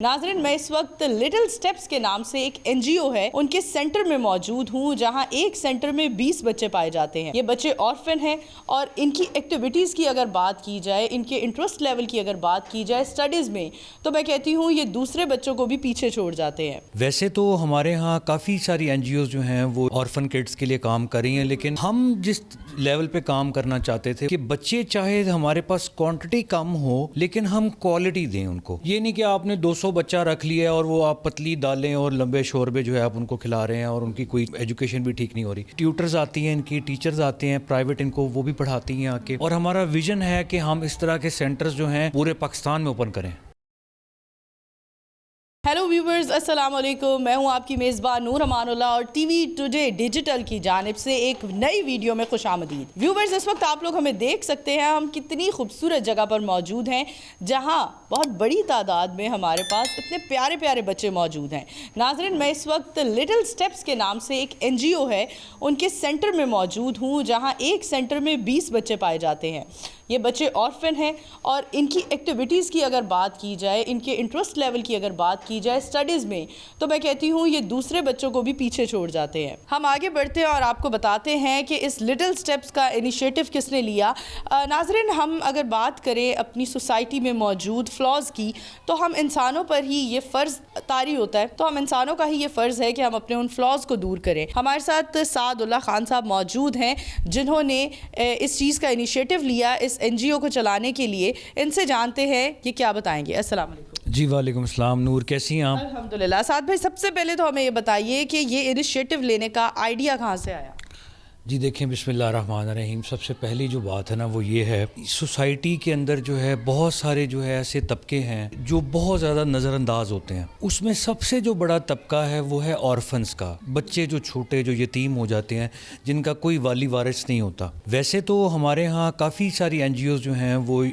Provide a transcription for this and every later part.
नाज़रीन, मैं इस वक्त लिटिल स्टेप्स के नाम से एक एनजीओ है उनके सेंटर में मौजूद हूँ, जहाँ एक सेंटर में 20 बच्चे पाए जाते हैं। ये बच्चे ऑर्फन हैं और इनकी एक्टिविटीज़ की अगर बात की जाए, इनके इंटरेस्ट लेवल की अगर बात की जाए स्टडीज़ में, तो मैं कहती हूँ ये दूसरे बच्चों को भी पीछे छोड़ जाते हैं। वैसे तो हमारे यहाँ काफ़ी सारी एनजीओज़ जो हैं वो ऑर्फन किड्स के लिए काम कर रही हैं, लेकिन हम जिस लेवल पे काम करना चाहते थे कि बच्चे चाहे हमारे पास क्वांटिटी कम हो लेकिन हम क्वालिटी दें उनको। ये नहीं कि आपने 200 बच्चा रख लिया और वो आप पतली दालें और लंबे शोरबे जो है आप उनको खिला रहे हैं और उनकी कोई एजुकेशन भी ठीक नहीं हो रही। ट्यूटर्स आती हैं, इनकी टीचर्स आते हैं प्राइवेट, इनको वो भी पढ़ाती हैं आके। और हमारा विजन है कि हम इस तरह के सेंटर्स जो हैं पूरे पाकिस्तान में ओपन करें। हेलो व्यूवर्स, अस्सलाम वालेकुम। मैं हूं आपकी मेज़बान नूर अमानुल्लाह और टीवी टुडे डिजिटल की जानिब से एक नई वीडियो में खुशामदीद। व्यूवर्स, इस वक्त आप लोग हमें देख सकते हैं हम कितनी खूबसूरत जगह पर मौजूद हैं, जहां बहुत बड़ी तादाद में हमारे पास इतने प्यारे प्यारे बच्चे मौजूद हैं। नाज़रीन, मैं इस वक्त लिटिल स्टेप्स के नाम से एक एनजीओ है उनके सेंटर में मौजूद हूँ, जहाँ एक सेंटर में 20 बच्चे पाए जाते हैं। ये बच्चे ऑर्फन हैं और इनकी एक्टिविटीज़ की अगर बात की जाए, इनके इंटरेस्ट लेवल की अगर बात की जाए स्टडीज़ में, तो मैं कहती हूँ ये दूसरे बच्चों को भी पीछे छोड़ जाते हैं। हम आगे बढ़ते हैं और आपको बताते हैं कि इस लिटिल स्टेप्स का इनिशिएटिव किसने लिया। नाज़रीन, हम अगर बात करें अपनी सोसाइटी में मौजूद फ्लॉज़ की, तो हम इंसानों पर ही ये फ़र्ज़ तारी होता है, तो हम इंसानों का ही ये फ़र्ज़ है कि हम अपने उन फ्लॉज़ को दूर करें। हमारे साथ सादुल्लाह खान साहब मौजूद हैं, जिन्होंने इस चीज़ का इनिशिएटिव लिया इस एनजीओ को चलाने के लिए। इनसे जानते हैं ये क्या बताएंगे। अस्सलाम वालेकुम। जी वालेकुम अस्सलाम। नूर, कैसी हैं आप? अल्हम्दुलिल्लाह। साद भाई, सबसे पहले तो हमें ये बताइए कि ये इनिशिएटिव लेने का आइडिया कहाँ से आया? जी देखें, बिस्मिल्लाहिर्रहमानिर्रहीम। सबसे पहली जो बात है ना वो ये है, सोसाइटी के अंदर जो है बहुत सारे जो है ऐसे तबके हैं जो बहुत ज़्यादा नज़रअंदाज होते हैं। उसमें सबसे जो बड़ा तबका है वो है ऑर्फन्स का। बच्चे जो छोटे जो यतीम हो जाते हैं, जिनका कोई वाली वारिस नहीं होता। वैसे तो हमारे यहाँ काफ़ी सारी एनजीओज़ जो हैं वो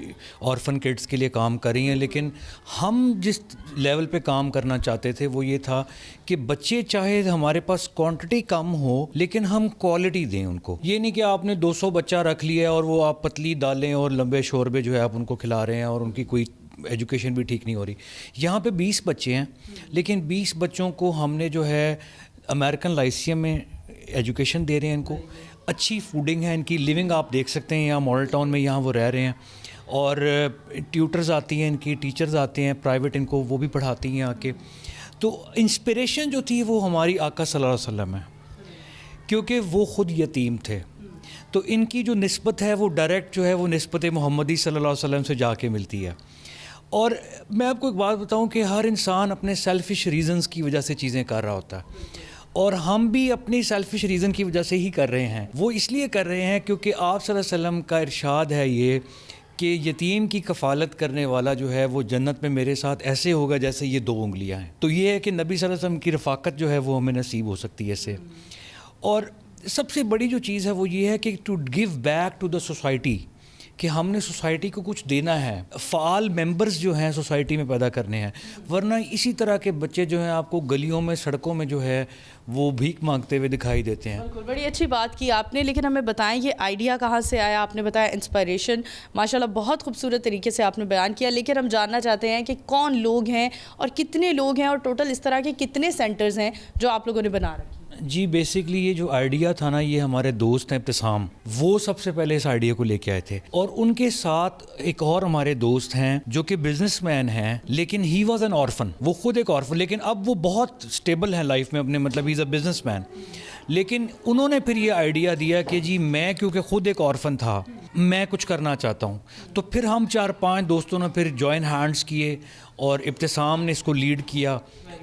ऑर्फन किड्स के लिए काम कर रही हैं, लेकिन हम जिस लेवल पे काम करना चाहते थे वो ये था कि बच्चे चाहे हमारे पास क्वांटिटी कम हो लेकिन हम क्वालिटी दें उनको। ये नहीं कि आपने 200 बच्चा रख लिया और वो आप पतली दालें और लंबे शोरबे जो है आप उनको खिला रहे हैं और उनकी कोई एजुकेशन भी ठीक नहीं हो रही। यहाँ पे 20 बच्चे हैं, लेकिन 20 बच्चों को हमने जो है अमेरिकन लाइसियम में एजुकेशन दे रहे हैं। इनको अच्छी फूडिंग है, इनकी लिविंग आप देख सकते हैं यहाँ मॉडल टाउन में, यहाँ वो रह रहे हैं। और ट्यूटर्स आती हैं, इनकी टीचर्स आते हैं प्राइवेट, इनको वो भी पढ़ाती हैं आके। तो इंस्पिरेशन जो थी वो हमारी आका सल्लल्लाहु अलैहि वसल्लम है, क्योंकि वो ख़ुद यतीम थे। तो इनकी जो निस्बत है वो डायरेक्ट जो है वो निस्बत मोहम्मदी सल्लल्लाहु अलैहि वसल्लम से जाके मिलती है। और मैं आपको एक बात बताऊं कि हर इंसान अपने सेल्फिश रीज़न्स की वजह से चीज़ें कर रहा होता है, और हम भी अपनी सेल्फिश रीज़न की वजह से ही कर रहे हैं। वो इसलिए कर रहे हैं क्योंकि आप सल्लल्लाहु अलैहि वसल्लम का इरशाद है ये कि यतीम की कफ़ालत करने वाला जो है वो जन्नत में मेरे साथ ऐसे होगा जैसे ये 2 उंगलियां हैं। तो ये है कि नबी सल्लल्लाहु अलैहि वसल्लम की रफ़ाकत जो है वो हमें नसीब हो सकती है इससे। और सबसे बड़ी जो चीज़ है वो ये है कि to give back to the society, कि हमने सोसाइटी को कुछ देना है। फ़ाल मेंबर्स जो हैं सोसाइटी में पैदा करने हैं, वरना इसी तरह के बच्चे जो हैं आपको गलियों में, सड़कों में जो है वो भीख मांगते हुए दिखाई देते हैं। बिल्कुल, बड़ी अच्छी बात की आपने, लेकिन हमें बताएं ये आइडिया कहाँ से आया? आपने बताया इंस्पिरेशन, माशाल्लाह बहुत खूबसूरत तरीके से आपने बयान किया, लेकिन हम जानना चाहते हैं कि कौन लोग हैं और कितने लोग हैं और टोटल इस तरह के कितने सेंटर्स हैं जो आप लोगों ने बना रखे? जी बेसिकली ये जो आइडिया था ना, ये हमारे दोस्त हैं इब्तिसाम, वो सबसे पहले इस आइडिया को लेके आए थे। और उनके साथ एक और हमारे दोस्त हैं जो कि बिजनेसमैन हैं, लेकिन ही वाज एन ऑर्फन। वो खुद एक ऑर्फन, लेकिन अब वो बहुत स्टेबल हैं लाइफ में अपने, मतलब ही इज़ अ बिजनेसमैन। लेकिन उन्होंने फिर ये आइडिया दिया कि जी मैं क्योंकि ख़ुद एक ऑर्फन था, मैं कुछ करना चाहता हूँ। तो फिर हम 4-5 दोस्तों ने फिर जॉइन हैंड्स किए और इब्तिसाम ने इसको लीड किया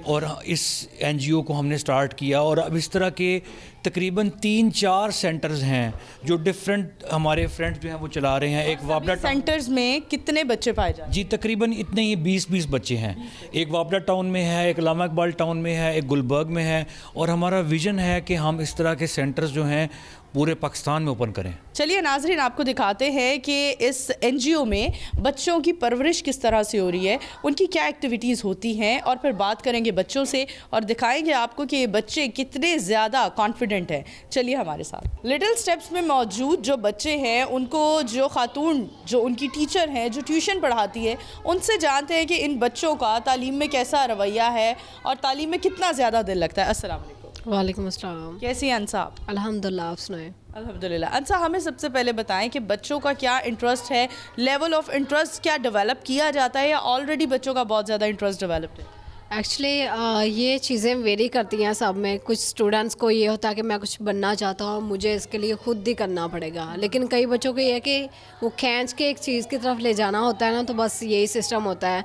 और इस एनजीओ को हमने स्टार्ट किया। और अब इस तरह के तकरीबन 3-4 सेंटर्स हैं जो डिफरेंट हमारे फ्रेंड्स जो हैं वो चला रहे हैं। एक वापडा सेंटर्स में कितने बच्चे पाए जाते हैं? जी तकरीबन इतने ही 20 बच्चे हैं। एक वापडा टाउन में है, एक अल्लामा इकबाल टाउन में है, एक गुलबर्ग में है। और हमारा विज़न है कि हम इस तरह के सेंटर्स जो हैं पूरे पाकिस्तान में ओपन करें। चलिए नाजरीन, आपको दिखाते हैं कि इस एनजीओ में बच्चों की परवरिश किस तरह से हो रही है, उनकी क्या एक्टिविटीज़ होती हैं, और फिर बात करेंगे बच्चों से और दिखाएंगे आपको कि ये बच्चे कितने ज़्यादा कॉन्फिडेंट कॉन्फिडेंट हैं। चलिए हमारे साथ। लिटिल स्टेप्स में मौजूद जो बच्चे हैं उनको जो खातून जो उनकी टीचर हैं जो ट्यूशन पढ़ाती है उनसे जानते हैं कि इन बच्चों का तालीम में कैसा रवैया है और तालीम में कितना ज़्यादा दिल लगता है। अस्सलाम वालेकुम। वालेकुम अस्सलाम। कैसी हैं अंसा आप? अल्हम्दुलिल्लाह, आप सुनाएं। अल्हम्दुलिल्लाह। अंसा, हमें सबसे पहले बताएं कि बच्चों का क्या इंटरेस्ट है, लेवल ऑफ इंटरेस्ट क्या डेवलप किया जाता है या ऑलरेडी बच्चों का बहुत ज़्यादा इंटरेस्ट डेवलप्ड है? एक्चुअली ये चीज़ें वेरी करती हैं सब में। कुछ स्टूडेंट्स को ये होता है कि मैं कुछ बनना चाहता हूँ, मुझे इसके लिए खुद ही करना पड़ेगा, लेकिन कई बच्चों को ये है कि वो खींच के एक चीज़ की तरफ ले जाना होता है ना, तो बस यही सिस्टम होता है।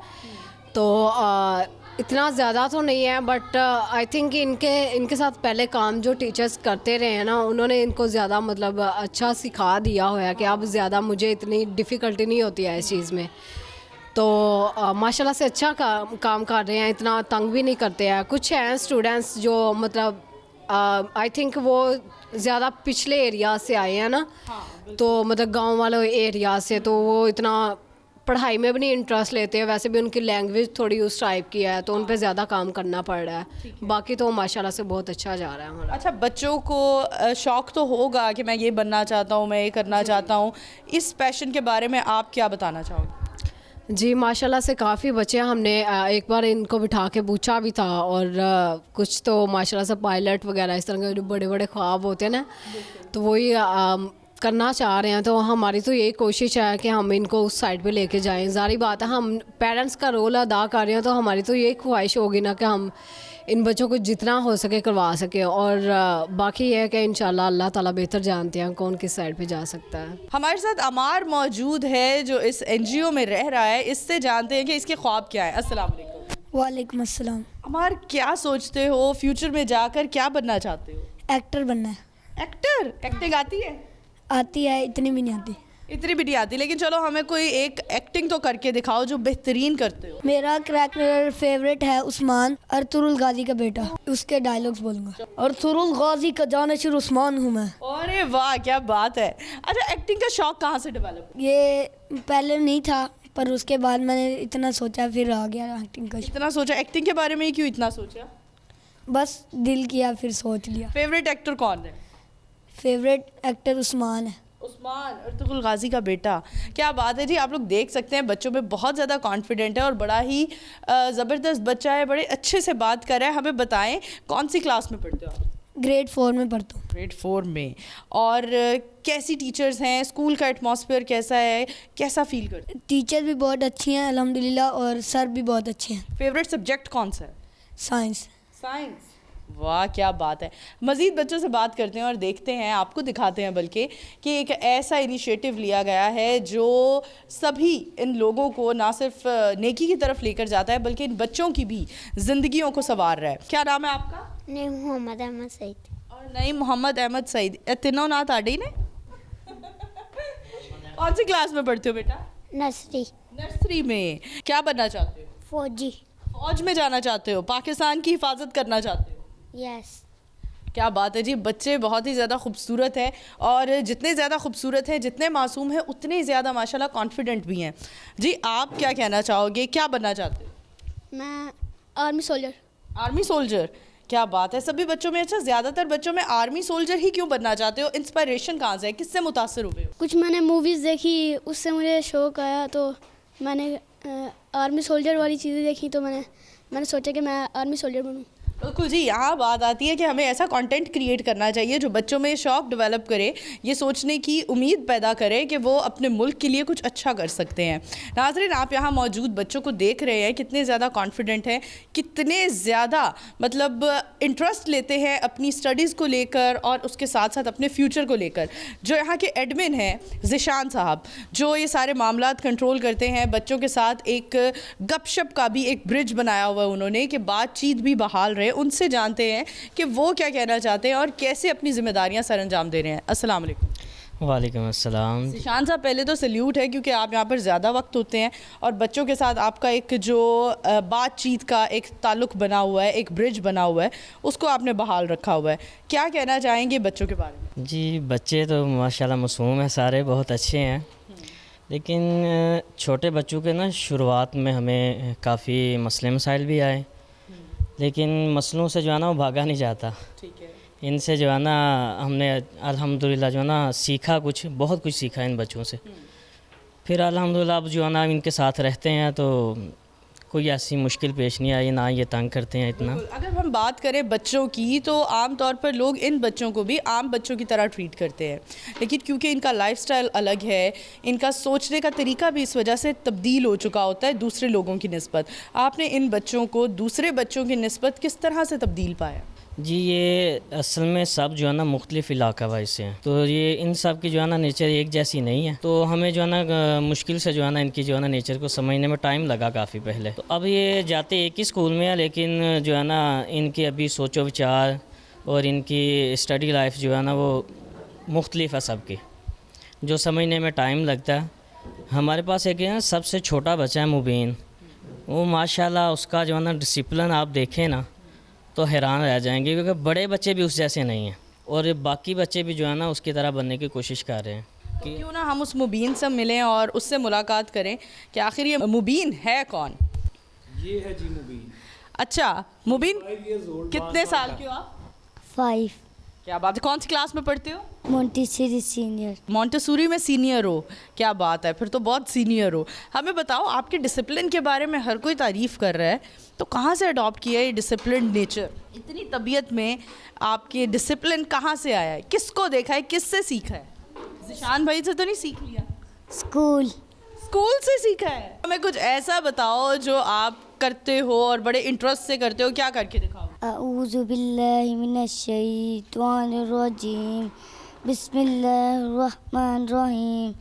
तो इतना ज़्यादा तो नहीं है, बट आई थिंक इनके साथ पहले काम जो टीचर्स करते रहे हैं ना, उन्होंने इनको ज़्यादा मतलब अच्छा सिखा दिया हुआ है कि अब ज़्यादा मुझे इतनी डिफ़िकल्टी नहीं होती है इस चीज़ में। तो माशाल्लाह से अच्छा काम कर रहे हैं, इतना तंग भी नहीं करते हैं। कुछ हैं स्टूडेंट्स जो मतलब आई थिंक वो ज़्यादा पिछले एरिया से आए हैं ना, तो मतलब गांव वाले एरिया से, तो वो इतना पढ़ाई में भी नहीं इंटरेस्ट लेते हैं। वैसे भी उनकी लैंग्वेज थोड़ी उस टाइप की है, तो उन पे ज़्यादा काम करना पड़ रहा है। बाकी तो माशाल्लाह से बहुत अच्छा जा रहा है हमारा। अच्छा, बच्चों को शौक़ तो होगा कि मैं ये बनना चाहता हूँ, मैं ये करना चाहता हूँ। इस पैशन के बारे में आप क्या बताना चाहोगे? जी माशाल्लाह से काफ़ी बच्चे हैं। हमने एक बार इनको बिठा के पूछा भी था, और कुछ तो माशाल्लाह से पायलट वगैरह इस तरह के जो बड़े बड़े ख्वाब होते हैं ना, तो वही करना चाह रहे हैं। तो हमारी तो यही कोशिश है कि हम इनको उस साइड पे लेके जाएं। ज़ाहिर बात है हम पेरेंट्स का रोल अदा कर रहे हैं, तो हमारी तो यही ख्वाहिश होगी ना कि हम इन बच्चों को जितना हो सके करवा सके। और बाकी ये है कि इंशाल्लाह अल्लाह ताला बेहतर जानते हैं कौन किस साइड पे जा सकता है। हमारे साथ अमार मौजूद है जो इस NGO में रह रहा है। इससे जानते हैं कि इसके ख्वाब क्या है। अस्सलाम वालेकुम। वालेकुम अस्सलाम। अमार, क्या सोचते हो फ्यूचर में जाकर क्या बनना चाहते हो? एक्टर बनना है। एक्टर? एक्टिंग आती है? आती है, इतनी भी नहीं आती। इतनी भी नहीं आती, लेकिन चलो हमें कोई एक एक्टिंग तो करके दिखाओ जो बेहतरीन करते हो। मेरा कैरेक्टर फेवरेट है उस्मान, अरतुरुल गाजी का बेटा। उसके डायलॉग्स बोलूँगा। अरतुरुल गाजी का जानिशुर उस्मान हूँ मैं। अरे वाह, क्या बात है। अच्छा, एक्टिंग का शौक कहाँ से डेवलप? ये पहले नहीं था, पर उसके बाद मैंने इतना सोचा, फिर आ गया एक्टिंग का। इतना सोचा एक्टिंग के बारे में ही? क्यों इतना सोचा? बस दिल किया, फिर सोच लिया। फेवरेट एक्टर कौन है? फेवरेट एक्टर उस्मान है। उस्मान, अर्तुगरुल गाजी का बेटा। क्या बात है जी। आप लोग देख सकते हैं बच्चों में बहुत ज़्यादा कॉन्फिडेंट है और बड़ा ही ज़बरदस्त बच्चा है, बड़े अच्छे से बात कर रहा है। हमें बताएं कौन सी क्लास में पढ़ते हो आप? ग्रेड 4 में पढ़ता हूँ। ग्रेड 4 में। और कैसी टीचर्स हैं, स्कूल का एटमॉस्फेयर कैसा है, कैसा फील करते हैं? टीचर भी बहुत अच्छी हैं अल्हम्दुलिल्लाह, और सर भी बहुत अच्छे हैं। फेवरेट सब्जेक्ट कौन सा है? साइंस। साइंस। वाह, क्या बात है। मज़ीद बच्चों से बात करते हैं और देखते हैं, आपको दिखाते हैं बल्कि कि एक ऐसा इनिशिएटिव लिया गया है जो सभी इन लोगों को ना सिर्फ नेकी की तरफ लेकर जाता है बल्कि इन बच्चों की भी ज़िंदगियों को संवार रहा है। क्या नाम है आपका? नहीं, मोहम्मद अहमद सईद। और नहीं, मोहम्मद अहमद सईद। तीनों ना ताड़ी ने? कौन सी क्लास में पढ़ते हो बेटा? नर्सरी। नर्सरी में। क्या बनना चाहते हो? फौजी। फौज में जाना चाहते हो? पाकिस्तान की हिफाजत करना चाहते हो? यस। क्या बात है जी। बच्चे बहुत ही ज़्यादा खूबसूरत है, और जितने ज़्यादा खूबसूरत हैं, जितने मासूम हैं, उतने ज़्यादा माशाल्लाह कॉन्फिडेंट भी हैं। जी, आप क्या कहना चाहोगे, क्या बनना चाहते हो? मैं आर्मी सोल्जर। Army soldier. क्या बात है। सभी बच्चों में, अच्छा ज़्यादातर बच्चों में आर्मी सोल्जर ही क्यों बनना चाहते हो? इंस्पायरेशन कहाँ से है, किससे मुतासर हुए हो? कुछ मैंने मूवीज़ देखी, उससे मुझे शौक़ आया, तो मैंने आर्मी सोल्जर वाली चीज़ें देखी, तो मैंने सोचा कि मैं आर्मी सोल्जर बनूँ। बिल्कुल जी। यहाँ बात आती है कि हमें ऐसा कंटेंट क्रिएट करना चाहिए जो बच्चों में शौक़ डेवलप करे, ये सोचने की उम्मीद पैदा करे कि वो अपने मुल्क के लिए कुछ अच्छा कर सकते हैं। नाज़रीन, आप यहाँ मौजूद बच्चों को देख रहे हैं, कितने ज़्यादा कॉन्फिडेंट हैं, कितने ज़्यादा मतलब इंटरेस्ट लेते हैं अपनी स्टडीज़ को लेकर और उसके साथ साथ अपने फ्यूचर को लेकर। जो यहाँ के एडमिन हैं ज़िशान साहब, जो ये सारे मामलात कंट्रोल करते हैं, बच्चों के साथ एक गपशप का भी एक ब्रिज बनाया हुआ है उन्होंने कि बातचीत भी बहाल रहे। उनसे जानते हैं कि वो क्या कहना चाहते हैं और कैसे अपनी जिम्मेदारियां सर अंजाम दे रहे हैं। अस्सलाम वालेकुम। वालेकुम अस्सलाम। ज़िशान साहब, पहले तो सल्यूट है क्योंकि आप यहाँ पर ज़्यादा वक्त होते हैं और बच्चों के साथ आपका एक जो बातचीत का एक ताल्लुक़ बना हुआ है, एक ब्रिज बना हुआ है, उसको आपने बहाल रखा हुआ है। क्या कहना चाहेंगे बच्चों के बारे में? जी, बच्चे तो माशाल्लाह मासूम हैं, सारे बहुत अच्छे हैं, लेकिन छोटे बच्चों के ना शुरुआत में हमें काफ़ी मसले मसाइल भी आए, लेकिन मसलों से जो है ना वो भागा नहीं जाता। ठीक है। इनसे जो है ना हमने अल्हम्दुलिल्लाह जो है ना सीखा, बहुत कुछ सीखा इन बच्चों से। फिर अल्हम्दुलिल्लाह अब जो है ना इनके साथ रहते हैं तो कोई ऐसी मुश्किल पेश नहीं आई, ना ये तंग करते हैं इतना। अगर हम बात करें बच्चों की तो आम तौर पर लोग इन बच्चों को भी आम बच्चों की तरह ट्रीट करते हैं, लेकिन क्योंकि इनका लाइफस्टाइल अलग है, इनका सोचने का तरीका भी इस वजह से तब्दील हो चुका होता है दूसरे लोगों की निस्बत। आपने इन बच्चों को दूसरे बच्चों की निस्बत किस तरह से तब्दील पाया? जी ये असल में सब जो है ना मुख्तलिफ इलाका वाइज से हैं, तो ये इन सब की जो है ना नेचर एक जैसी नहीं है। तो हमें जो है ना मुश्किल से जो है ना इनकी जो है ना नेचर को समझने में टाइम लगा काफ़ी पहले। तो अब ये जाते एक ही स्कूल में है, लेकिन जो है ना इनके अभी सोचो विचार और इनकी स्टडी लाइफ जो है ना वो मुख्तलिफ है सबकी, जो समझने में टाइम लगता है। हमारे पास एक है सबसे छोटा बच्चा है मुबीन, वो माशाल्लाह उसका जो है ना डिसिप्लिन आप देखें ना तो हैरान रह जाएंगे, क्योंकि बड़े बच्चे भी उस जैसे नहीं हैं और बाकी बच्चे भी जो है ना उसकी तरह बनने की कोशिश कर रहे हैं। कि क्यों ना हम उस मुबीन से मिलें और उससे मुलाकात करें कि आखिर ये मुबीन है कौन? ये है जी मुबीन। अच्छा मुबीन, कितने साल के हो आप? 5 क्या बात है, कौन सी क्लास में पढ़ते हो? Montessori senior. मॉन्टेसरी में सीनियर हो, क्या बात है, फिर तो बहुत सीनियर हो। हमें बताओ, आपके डिसिप्लिन के बारे में हर कोई तारीफ़ कर रहा है, तो कहाँ से अडॉप्ट किया है ये डिसिप्लिन नेचर? इतनी तबीयत में आपके डिसिप्लिन कहाँ से आया है? किसको देखा है, किससे सीखा है? जिशान भाई से तो नहीं सीख लिया? स्कूल। स्कूल से सीखा है? हमें कुछ ऐसा बताओ जो आप करते हो और बड़े इंटरेस्ट से करते हो, क्या करके दिखाओ? अऊज़ु बिल्लाहि मिनश शैतानिर रजीम, बिस्मिल्लाहिर रहमानिर रहीम,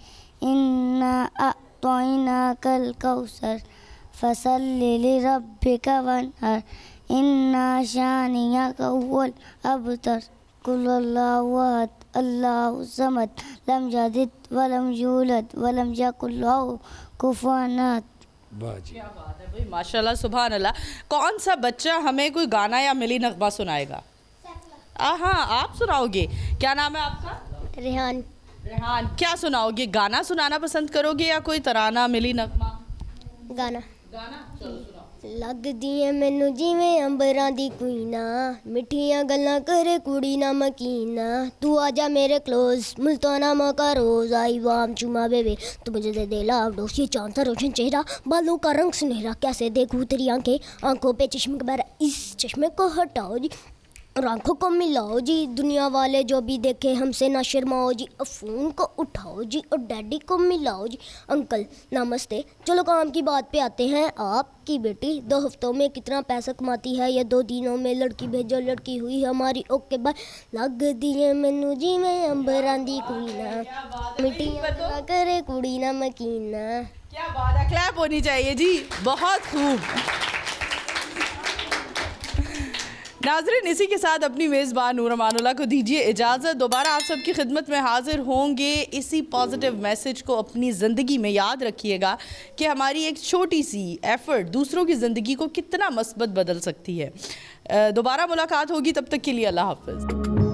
इन्ना अअतैनाकल कौसर फसल्लि लिरब्बिका वन्हर, इन्ना शानियका हुवल अबतर, कुल हुवल्लाहु अहद, अल्लाहु समद, लम यलिद वलम यूलद वलम यकुल लहू कुफुवन अहद। क्या बात है भाई, माशाल्लाह, सुभान अल्लाह। कौन सा बच्चा हमें कोई गाना या मिली नगमा सुनाएगा? हाँ, आप सुनाओगे। क्या नाम है आपका? रेहान। रेहान, क्या सुनाओगे? गाना सुनाना पसंद करोगे या कोई तराना, मिली नगमा? गाना। गाना, चलो सुनाओ। लगदी है मैनू जिवें अंबरां दी कुईना, मिठियां गल्लां करे कुड़ी ना मकीना, तू आजा मेरे क्लोज मुल्ताना मौका रोज, आई वाम चुमा बेबे तू मुझे दे दे लाडोस, ये चांद सा रोशन चेहरा, बालों का रंग सुनहरा, कैसे देखूं तेरी आंखों पे चश्मे का बहरा, इस चश्मे को हटाओ जी और आंखों को मिलाओ जी, दुनिया वाले जो भी देखे हमसे ना शर्माओ जी, अब फ़ोन को उठाओ जी और डैडी को मिलाओ जी। अंकल नमस्ते, चलो काम की बात पे आते हैं। आपकी बेटी 2 हफ्तों में कितना पैसा कमाती है, या 2 दिनों में लड़की भेजो, लड़की हुई हमारी ओके बाय, लग दिए मैनू जी में अंबरां दी कुईना, मिट्टियां करे कुड़ी ना मकीना। क्या बात है, क्लैप होनी चाहिए जी, बहुत खूब। नाज़रीन, इसी के साथ अपनी मेज़बान नूर अमानुल्लाह को दीजिए इजाज़त। दोबारा आप सबकी खिदमत में हाजिर होंगे। इसी पॉजिटिव मैसेज को अपनी ज़िंदगी में याद रखिएगा कि हमारी एक छोटी सी एफ़र्ट दूसरों की ज़िंदगी को कितना मस्बत बदल सकती है। दोबारा मुलाकात होगी, तब तक के लिए अल्लाह हाफ़िज़।